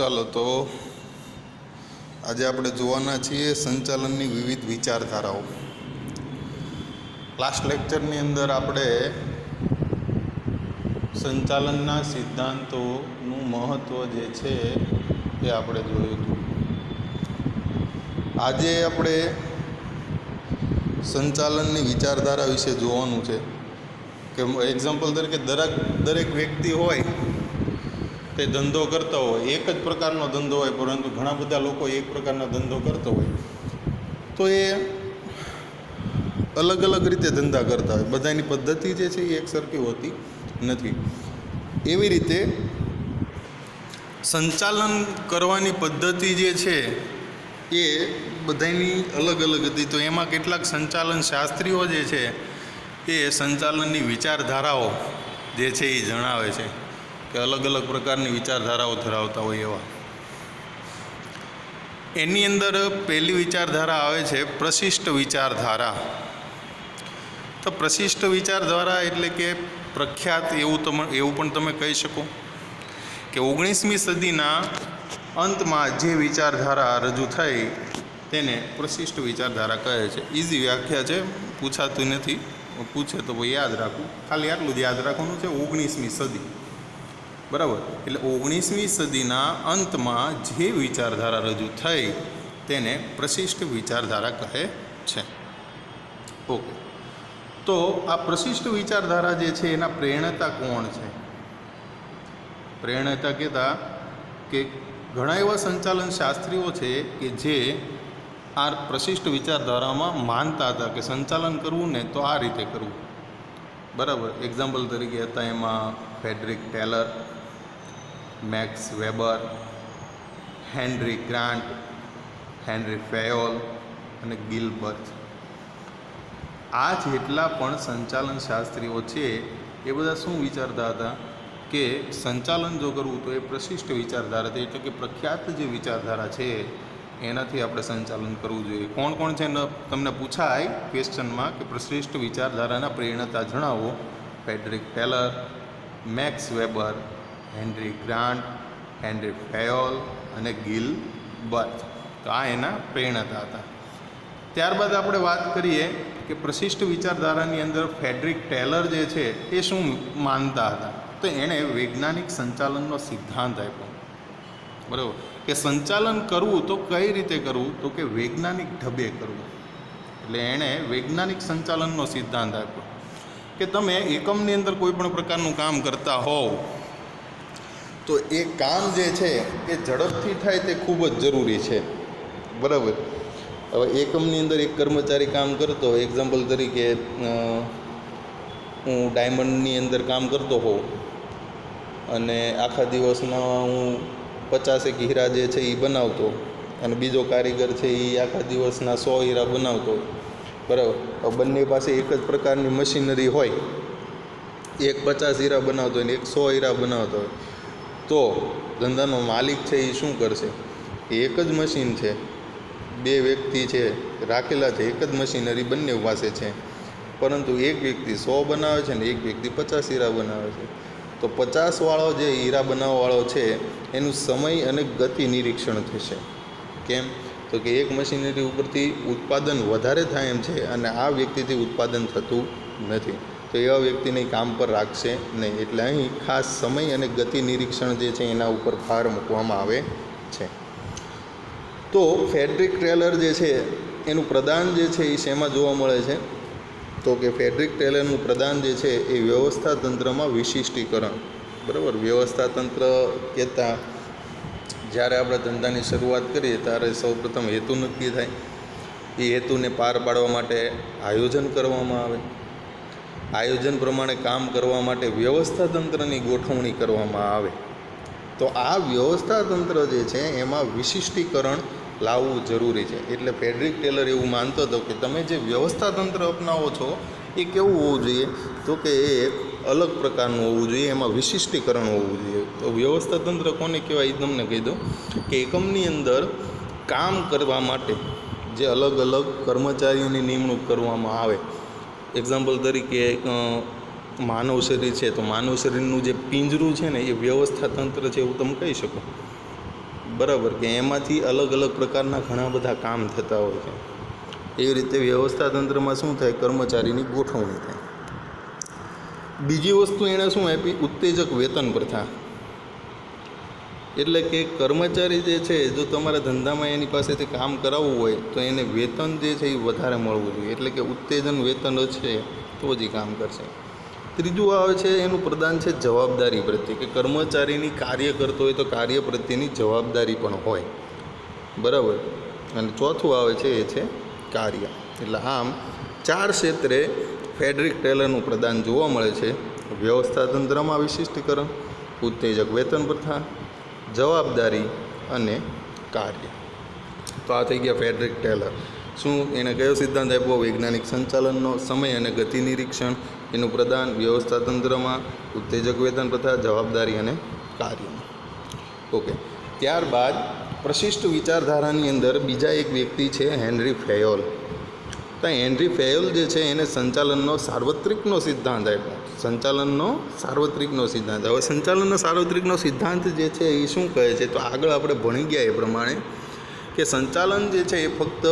ચાલો તો આજે આપણે જોવાના છીએ સંચાલનની વિવિધ વિચારધારાઓ. લાસ્ટ લેક્ચરની અંદર આપણે સંચાલનના સિદ્ધાંતોનું મહત્ત્વ જે છે એ આપણે જોયું હતું. આજે આપણે સંચાલનની વિચારધારા વિશે જોવાનું છે કે એક્ઝામ્પલ તરીકે દરેક વ્યક્તિ હોય તે ધંધો કરતા હોય, એક જ પ્રકારનો ધંધો હોય, પરંતુ ઘણા બધા લોકો એક પ્રકારનો ધંધો કરતો હોય તો એ અલગ અલગ રીતે ધંધા કરતા હોય. બધાની પદ્ધતિ જે છે એ એક સરખી હોતી નથી. એવી રીતે સંચાલન કરવાની પદ્ધતિ જે છે એ બધાની અલગ અલગ હતી. તો એમાં કેટલાક સંચાલન શાસ્ત્રીઓ જે છે એ સંચાલનની વિચારધારાઓ જે છે એ જણાવે છે કે અલગ અલગ પ્રકારની વિચારધારાઓ ધરાવતા હોય એવા. એની અંદર પહેલી વિચારધારા આવે છે પ્રશિષ્ટ વિચારધારા. તો પ્રશિષ્ટ વિચારધારા એટલે કે પ્રખ્યાત એવું પણ તમે કહી શકો કે 19મી સદીના અંતમાં જે વિચારધારા રજૂ થઈ તેને પ્રશિષ્ટ વિચારધારા કહે છે. ઇઝી વ્યાખ્યા છે, પૂછાતું નથી, પૂછે તો યાદ રાખવું. ખાલી આટલું જ યાદ રાખવાનું છે, 19મી સદી, બરાબર. એટલે 19મી સદીના અંતમાં જે વિચારધારા રજૂ થઈ તેને પ્રશિષ્ટ વિચારધારા કહે છે. ઓકે, તો આ પ્રશિષ્ટ વિચારધારા જે છે એના પ્રેરણતા કોણ છે? પ્રેરણતા કહેતા કે ઘણા એવા સંચાલન શાસ્ત્રીઓ છે કે જે આ પ્રશિષ્ટ વિચારધારામાં માનતા હતા કે સંચાલન કરવું ને તો આ રીતે કરવું, બરાબર. એક્ઝામ્પલ તરીકે હતા એમાં Frederick Taylor, Max Weber, Henry Grant, Henry Fayol અને ગિલબર્ટ. આ જેટલા પણ સંચાલન શાસ્ત્રીઓ છે એ બધા શું વિચારતા હતા કે સંચાલન જો કરવું તો એ પ્રશિષ્ટ વિચારધારા છે, એટલે કે પ્રખ્યાત જે વિચારધારા છે એનાથી આપણે સંચાલન કરવું જોઈએ. કોણ કોણ છે તમને પૂછાય ક્વેશ્ચનમાં કે પ્રશિષ્ટ વિચારધારાના પ્રેરણતા જણાવો. Frederick Taylor, Max Weber, Henry Grant, Henry Fayol અને ગિલબર્ટ. તો આ એના પ્રેરણતા હતા. ત્યારબાદ આપણે વાત કરીએ કે પ્રશિષ્ટ વિચારધારાની અંદર ફ્રેડરિક ટેલર જે છે એ શું માનતા હતા? તો એણે વૈજ્ઞાનિક સંચાલનનો સિદ્ધાંત આપ્યો, બરાબર. કે સંચાલન કરવું તો કઈ રીતે કરવું? તો કે વૈજ્ઞાનિક ઢબે કરવું. એટલે એણે વૈજ્ઞાનિક સંચાલનનો સિદ્ધાંત આપ્યો કે તમે એકમની અંદર કોઈ પણ પ્રકારનું કામ કરતા હોવ તો એ કામ જે છે એ ઝડપથી થાય તે ખૂબ જ જરૂરી છે, બરાબર. હવે એકમની અંદર એક કર્મચારી કામ કરતો હોય, એક્ઝામ્પલ તરીકે હું ડાયમંડની અંદર કામ કરતો હોઉં અને આખા દિવસના હું 50 હીરા જે છે એ બનાવતો અને બીજો કારીગર છે એ આખા દિવસના 100 હીરા બનાવતો, બરાબર. બંને પાસે એક જ પ્રકારની મશીનરી હોય, એક 50 હીરા બનાવતો હોય ને એક 100 હીરા બનાવતો હોય, તો ધંધાનો માલિક છે એ શું કરશે? એક જ મશીન છે, બે વ્યક્તિ છે રાખેલા છે, એક જ મશીનરી બંને પાસે છે, પરંતુ એક વ્યક્તિ 100 બનાવે છે ને એક વ્યક્તિ 50 હીરા બનાવે છે. તો 50વાળો જે હીરા બનાવવાવાળો છે એનું સમય અને ગતિ નિરીક્ષણ થશે. કેમ? તો કે એક મશીનરી ઉપરથી ઉત્પાદન વધારે થાય એમ છે અને આ વ્યક્તિથી ઉત્પાદન થતું નથી, તો એવા વ્યક્તિને કામ પર રાખશે નહીં. એટલે અહીં ખાસ સમય અને ગતિ નિરીક્ષણ જે છે એના ઉપર ભાર મૂકવામાં આવે છે. તો ફ્રેડરિક ટેલર જે છે એનું પ્રદાન જે છે એ શેમાં જોવા મળે છે? તો કે ફ્રેડરિક ટેલરનું પ્રદાન જે છે એ વ્યવસ્થા તંત્રમાં વિશિષ્ટીકરણ, બરાબર. વ્યવસ્થા તંત્ર કહેતા જ્યારે આપણે ધંધાની શરૂઆત કરીએ ત્યારે સૌપ્રથમ હેતુ નક્કી થાય. એ હેતુને પાર પાડવા માટે આયોજન કરવામાં આવે. આયોજન પ્રમાણે કામ કરવા માટે વ્યવસ્થા તંત્રની ગોઠવણી કરવામાં આવે. તો આ વ્યવસ્થા તંત્ર જે છે એમાં વિશિષ્ટીકરણ લાવવું જરૂરી છે. એટલે ફ્રેડરિક ટેલર એવું માનતો હતો કે તમે જે વ્યવસ્થા તંત્ર અપનાવો છો એ કેવું હોવું જોઈએ? તો કે એ અલગ પ્રકારનું હોવું જોઈએ, એમાં વિશિષ્ટીકરણ હોવું જોઈએ. તો વ્યવસ્થા તંત્ર કોને કહેવાય એ તમને કહી દઉં કે એકમની અંદર કામ કરવા માટે જે અલગ અલગ કર્મચારીઓની નિમણૂક કરવામાં આવે. એક્ઝામ્પલ તરીકે માનવ શરીર છે તો માનવ શરીરનું જે પિંજરું છે ને એ વ્યવસ્થા તંત્ર છે એવું તમે કહી શકો, બરાબર, કે એમાંથી અલગ અલગ પ્રકારના ઘણા બધા કામ થતા હોય છે. એવી રીતે વ્યવસ્થા તંત્રમાં શું થાય, કર્મચારીની ગોઠવણી થાય. બીજી વસ્તુ એણે શું આપી, ઉત્તેજક વેતન પ્રથા. એટલે કે કર્મચારી જે છે, જો તમારા ધંધામાં એની પાસેથી કામ કરાવવું હોય તો એને વેતન જે છે એ વધારે મળવું જોઈએ. એટલે કે ઉત્તેજન વેતન છે તો જ એ કામ કરશે. ત્રીજું આવે છે એનું પ્રદાન છે જવાબદારી પ્રત્યે, કે કર્મચારીની કાર્ય કરતો હોય તો કાર્ય પ્રત્યેની જવાબદારી પણ હોય. બરાબર. અને ચોથું આવે છે એ છે કાર્ય. એટલે આમ 4 ક્ષેત્રે ફ્રેડરિક ટેલરનું પ્રદાન જોવા મળે છે. વ્યવસ્થા તંત્રમાં વિશિષ્ટીકરણ, ઉત્તેજક વેતન પ્રથા, જવાબદારી અને કાર્ય. તો આ થઈ ગયા ફ્રેડરિક ટેલર. શું એને કયો સિદ્ધાંત આપ્યો? વૈજ્ઞાનિક સંચાલનનો, સમય અને ગતિ નિરીક્ષણ, એનું પ્રદાન વ્યવસ્થા તંત્રમાં, ઉત્તેજક વેતન પ્રથા, જવાબદારી અને કાર્ય. ઓકે. ત્યારબાદ પ્રશિષ્ટ વિચારધારાની અંદર બીજા એક વ્યક્તિ છે હેનરી ફેયોલ. તો હેનરી ફેયોલ જે છે એને સંચાલનનો સાર્વત્રિકનો સિદ્ધાંત આપ્યો. સંચાલનનો સાર્વત્રિકનો સિદ્ધાંત. હવે સંચાલનનો સાર્વત્રિકનો સિદ્ધાંત જે છે એ શું કહે છે, તો આગળ આપણે ભણી ગયા એ પ્રમાણે કે સંચાલન જે છે એ ફક્ત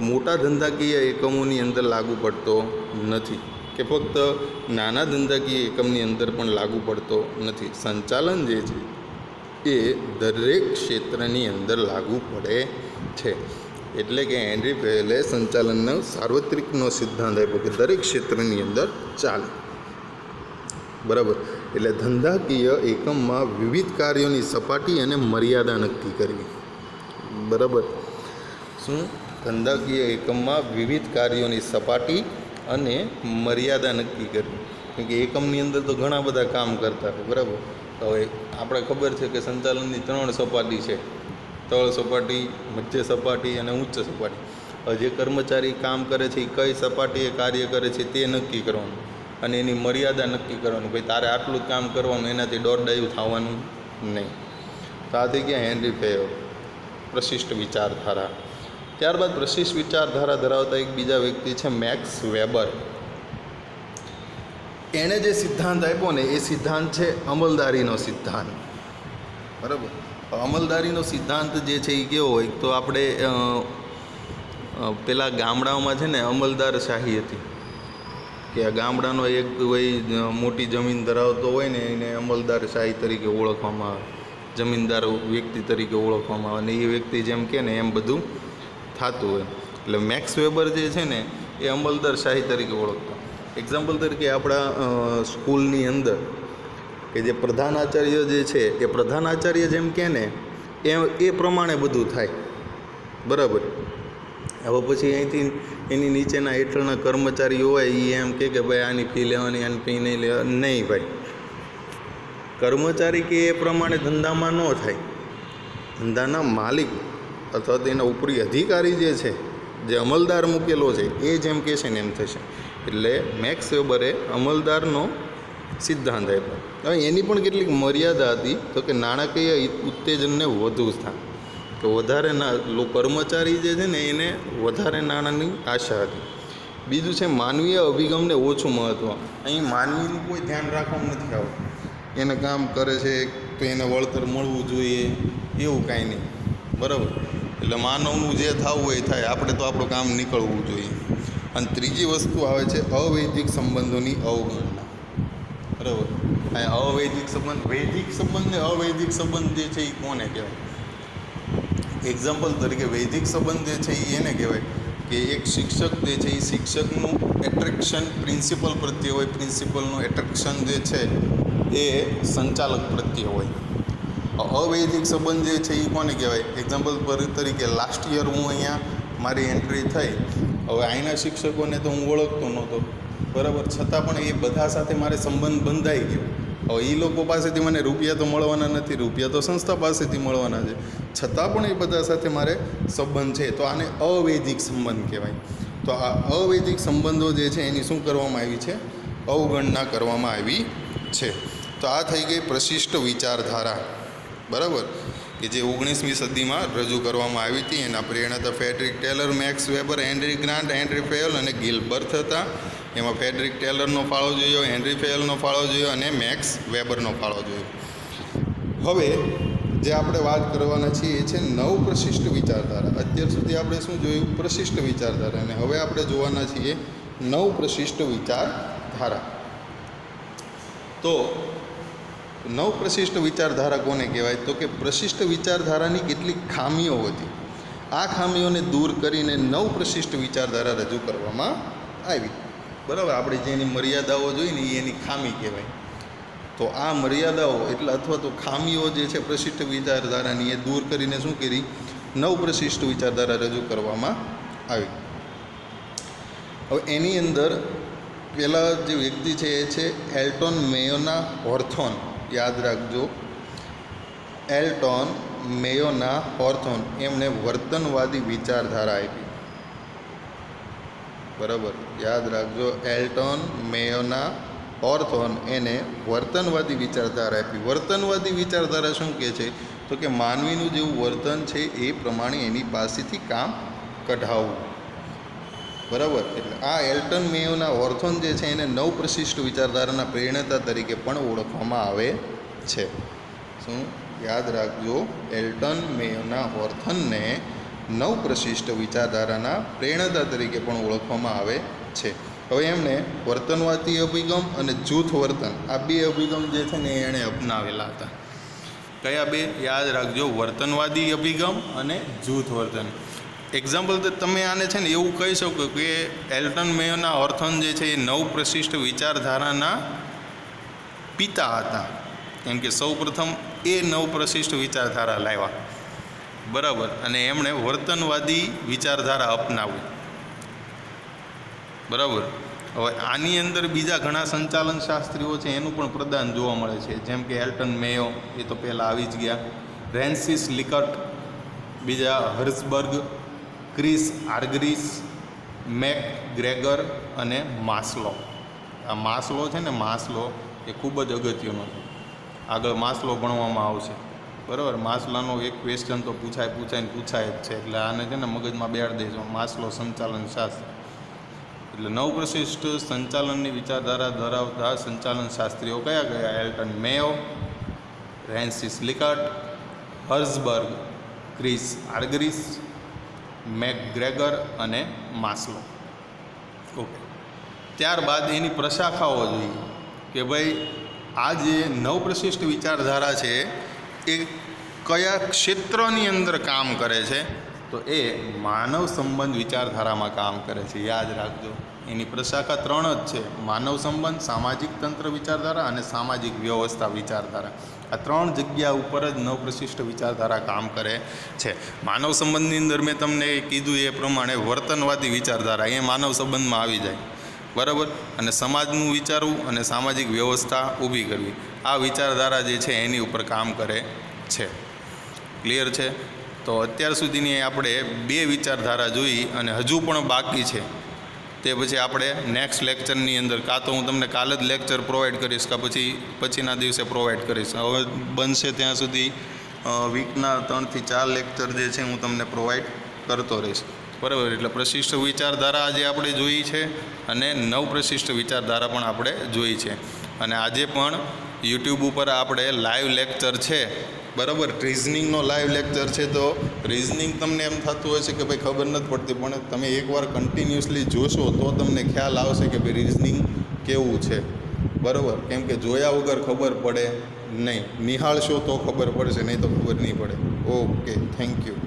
મોટા ધંધાકીય એકમોની અંદર લાગુ પડતો નથી, કે ફક્ત નાના ધંધાકીય એકમની અંદર પણ લાગુ પડતો નથી. સંચાલન જે છે એ દરેક ક્ષેત્રની અંદર લાગુ પડે છે. એટલે કે હેનરી ફેયોલે સંચાલનનો સાર્વત્રિકનો સિદ્ધાંત આપ્યો કે દરેક ક્ષેત્રની અંદર ચાલે. બરાબર. એટલે ધંધાકીય એકમમાં વિવિધ કાર્યોની સપાટી અને મર્યાદા નક્કી કરવી. બરાબર. શું? ધંધાકીય એકમમાં વિવિધ કાર્યોની સપાટી અને મર્યાદા નક્કી કરવી. કેમ કે એકમની અંદર તો ઘણા બધા કામ કરતા હોય. બરાબર. હવે આપણે ખબર છે કે સંચાલનની 3 સપાટી છે: તળ સપાટી, મધ્ય સપાટી અને ઉચ્ચ સપાટી. હવે જે કર્મચારી કામ કરે છે એ કઈ સપાટીએ કાર્ય કરે છે તે નક્કી કરવાનું અને એની મર્યાદા નક્કી કરવાનું. ભાઈ તારે આટલું જ કામ કરવાનું, એનાથી દોડાયું થવાનું નહીં. તો આ થઈ ગયા હેનરી ફેયોલ, પ્રશિષ્ટ વિચારધારા. ત્યારબાદ પ્રશિષ્ટ વિચારધારા ધરાવતા એક બીજા વ્યક્તિ છે મેક્સ વેબર. એણે જે સિદ્ધાંત આપ્યો ને એ સિદ્ધાંત છે અમલદારીનો સિદ્ધાંત. બરાબર. અમલદારીનો સિદ્ધાંત જે છે એ કેવો હોય, તો આપણે પેલા ગામડાઓમાં છે ને અમલદારશાહી હતી, કે આ ગામડાનો એક હોય મોટી જમીન ધરાવતો હોય ને એને અમલદારશાહી તરીકે ઓળખવામાં આવે, જમીનદાર વ્યક્તિ તરીકે ઓળખવામાં આવે, અને એ વ્યક્તિ જેમ કે ને એમ બધું થતું હોય. એટલે મેક્સ વેબર જે છે ને એ અમલદારશાહી તરીકે ઓળખતા. એક્ઝામ્પલ તરીકે આપણા સ્કૂલની અંદર કે જે પ્રધાનાચાર્ય જે છે એ પ્રધાનાચાર્ય જેમ કે ને એ પ્રમાણે બધું થાય. બરાબર. હવે પછી અહીંથી એની નીચેના હેઠળના કર્મચારીઓ હોય એ એમ કે ભાઈ આની ફી લેવાની, આની ફી નહીં લેવાની. નહીં ભાઈ, કર્મચારી કે એ પ્રમાણે ધંધામાં ન થાય. ધંધાના માલિક અથવા તેના ઉપરી અધિકારી જે છે, જે અમલદાર મૂકેલો છે, એ જેમ કહેશે ને એમ થશે. એટલે મેક્સ વેબરે અમલદારનો સિદ્ધાંત આપ્યો. હવે એની પણ કેટલીક મર્યાદા હતી, તો કે નાણાકીય ઉત્તેજનને વધુ સ્થાન, કે વધારે કર્મચારી જે છે ને એને વધારે નાણાંની આશા હતી. બીજું છે માનવીય અભિગમને ઓછું મહત્ત્વ. અહીં માનવીનું કોઈ ધ્યાન રાખવામાં નથી આવતું. એને કામ કરે છે તો એને વળતર મળવું જોઈએ એવું કાંઈ નહીં. બરાબર. એટલે માનવનું જે થવું હોય એ થાય, આપણે તો આપણું કામ નીકળવું જોઈએ. અને ત્રીજી વસ્તુ આવે છે અવૈધિક સંબંધોની અવગણના. બરાબર. આ અવૈધિક સંબંધ, વૈધિક સંબંધ ને અવૈધિક સંબંધ જે છે એ કોને કહેવાય? એક્ઝામ્પલ તરીકે વૈધિક સંબંધ જે છે એ એને કહેવાય કે એક શિક્ષક જે છે એ શિક્ષકનું એટ્રેક્શન પ્રિન્સિપલ પ્રત્યે હોય, પ્રિન્સિપલનું એટ્રેક્શન જે છે એ સંચાલક પ્રત્યે હોય. અવૈધિક સંબંધ જે છે એ કોને કહેવાય? એક્ઝામ્પલ તરીકે લાસ્ટ યર હું અહીંયા મારી એન્ટ્રી થઈ. હવે અહીંના શિક્ષકોને તો હું ઓળખતો નહોતો. બરાબર. છતાં પણ એ બધા સાથે મારે સંબંધ બંધાઈ ગયો. હવે એ લોકો પાસેથી મને રૂપિયા તો મળવાના નથી, રૂપિયા તો સંસ્થા પાસેથી મળવાના છે, છતાં પણ એ બધા સાથે મારે સંબંધ છે. તો આને અવૈધિક સંબંધ કહેવાય. તો આ અવૈધિક સંબંધો જે છે એની શું કરવામાં આવી છે? અવગણના કરવામાં આવી છે. તો આ થઈ ગઈ પ્રશિષ્ટ વિચારધારા. બરાબર. કે જે 19મી સદીમાં રજૂ કરવામાં આવી હતી. એના પ્રેરણાતા Frederick Taylor, Max Weber, Henry Grant, Henry Fayol અને ગિલબર્થ હતા. એમાં ફ્રેડરિક ટેલરનો ફાળો જોયો, હેનરી ફેયોલનો ફાળો જોયો અને મેક્સ વેબરનો ફાળો જોયો. હવે જે આપણે વાત કરવાના છીએ એ છે નવ પ્રશિષ્ટ વિચારધારા. અત્યાર સુધી આપણે શું જોયું? પ્રશિષ્ટ વિચારધારા. અને હવે આપણે જોવાના છીએ નવ પ્રશિષ્ટ વિચારધારા. તો નવ પ્રશિષ્ટ વિચારધારા કોને કહેવાય? તો કે પ્રશિષ્ટ વિચારધારાની કેટલીક ખામીઓ હતી. આ ખામીઓને દૂર કરીને નવ પ્રશિષ્ટ વિચારધારા રજૂ કરવામાં આવી. બરાબર, આપણે જે એની મર્યાદાઓ જોઈ ને એની ખામી કહેવાય. તો આ મર્યાદાઓ એટલે અથવા તો ખામીઓ જે છે પ્રશિષ્ટ વિચારધારાની, એ દૂર કરીને શું કરી? નવ પ્રશિષ્ટ વિચારધારા રજૂ કરવામાં આવી. હવે એની અંદર પહેલાં જે વ્યક્તિ છે એ છે એલ્ટોન મેયોના હોર્થોન. યાદ રાખજો, એલ્ટોન મેયોના હોર્થોન. એમણે વર્તનવાદી વિચારધારા આપી. બરાબર, યાદ રાખજો, એલ્ટોન મેયોના હોર્થોન એને વર્તનવાદી વિચારધારા આપી. વર્તનવાદી વિચારધારા શું કહે છે? તો કે માનવીનું જેવું વર્તન છે એ પ્રમાણે એની પાસેથી કામ કઢાવવું. બરાબર, એટલે આ એલ્ટન મેયોના હોર્થોન જે છે એને નવ પ્રશિષ્ટ વિચારધારાના પ્રેરણાતા તરીકે પણ ઓળખવામાં આવે છે. શું? યાદ રાખજો, એલ્ટન મેયોના હોર્થોનને નવ પ્રશિષ્ટ વિચારધારાના પ્રેરણાતા તરીકે પણ ઓળખવામાં આવે છે. હવે એમણે વર્તનવાદી અભિગમ અને જૂથ વર્તન, આ બે અભિગમ જે છે ને એણે અપનાવેલા હતા. કયા બે? યાદ રાખજો, વર્તનવાદી અભિગમ અને જૂથ વર્તન. એક્ઝામ્પલ તો તમે આને છે ને એવું કહી શકો કે એલ્ટન મેયોના હોર્થોન જે છે એ નવ પ્રશિષ્ટ વિચારધારાના પિતા હતા. કેમ કે સૌ પ્રથમ એ નવ પ્રશિષ્ટ વિચારધારા લાવ્યા. બરાબર, અને એમણે વર્તનવાદી વિચારધારા અપનાવી. બરાબર, હવે આની અંદર બીજા ઘણા સંચાલન શાસ્ત્રીઓ છે એનું પણ પ્રદાન જોવા મળે છે. જેમ કે એલ્ટન મેયો, એ તો પહેલાં આવી જ ગયા. રેન્સિસ લિકટ, બીજા હર્ઝબર્ગ, ક્રિસ આર્ગરીસ, મેક ગ્રેગર અને માસ્લો. આ માસ્લો છે ને, માસ્લો એ ખૂબ જ અગત્યનો છે. આગળ માસ્લો ભણવામાં આવશે. બરાબર, માસ્લાનો એક ક્વેશ્ચન તો પૂછાય જ છે. એટલે આને છે ને મગજમાં બેસાડી દેજો, માસ્લો સંચાલન શાસ્ત્ર. એટલે નવ પ્રશિષ્ટ સંચાલનની વિચારધારા ધરાવતા સંચાલન શાસ્ત્રીઓ કયા કયા? એલ્ટન મેયો, રેન્સિસ લિકટ, હર્ઝબર્ગ, ક્રિસ આર્ગરીસ, મેક ગ્રેગર અને માસ્લો. ઓકે, ત્યારબાદ એની પ્રશાખાઓ જોઈએ કે ભાઈ આ જે નવ પ્રશિષ્ટ વિચારધારા છે એ કયા ક્ષેત્રની અંદર કામ કરે છે? તો એ માનવ સંબંધ વિચારધારામાં કામ કરે છે. યાદ રાખજો, એની પ્રશાખા ત્રણ જ છે: માનવ સંબંધ, સામાજિક તંત્ર વિચારધારા અને સામાજિક વ્યવસ્થા વિચારધારા. આ ત્રણ જગ્યા ઉપર જ નવ પ્રશિષ્ટ વિચારધારા કામ કરે છે. માનવ સંબંધની અંદર મેં તમને કીધું એ પ્રમાણે વર્તનવાદી વિચારધારા એ માનવ સંબંધમાં આવી જાય. બરાબર, અને સમાજનું વિચારવું અને સામાજિક વ્યવસ્થા ઊભી કરવી, આ વિચારધારા જે છે એની ઉપર કામ કરે છે. ક્લિયર છે? તો અત્યાર સુધીની આપણે બે વિચારધારા જોઈ અને હજુ પણ બાકી છે. તે પછી આપણે નેક્સ્ટ લેક્ચરની અંદર કાં તો હું તમને કાલે જ લેક્ચર પ્રોવાઈડ કરીશ કાં પછીના દિવસે પ્રોવાઈડ કરીશ. હવે બનશે ત્યાં સુધી વીકના 3 થી 4 લેક્ચર જે છે હું તમને પ્રોવાઈડ કરતો રહીશ. બરાબર, એટલે પ્રશિષ્ટ વિચારધારા આજે આપણે જોઈ છે અને નવ પ્રશિષ્ટ વિચારધારા પણ આપણે જોઈ છે. અને આજે પણ યુટ્યુબ ઉપર આપણે લાઈવ લેક્ચર છે. બરાબર, રિઝનિંગનો લાઈવ લેક્ચર છે. તો રિઝનિંગ તમને એમ થતું હોય છે કે ભાઈ ખબર નથી પડતી, પણ તમે એકવાર કન્ટિન્યુઅસલી જોશો તો તમને ખ્યાલ આવશે કે ભાઈ રિઝનિંગ કેવું છે. બરાબર, કેમ કે જોયા વગર ખબર પડે નહીં, નિહાળશો તો ખબર પડશે, નહીં તો ખબર નહીં પડે. Okay, thank you.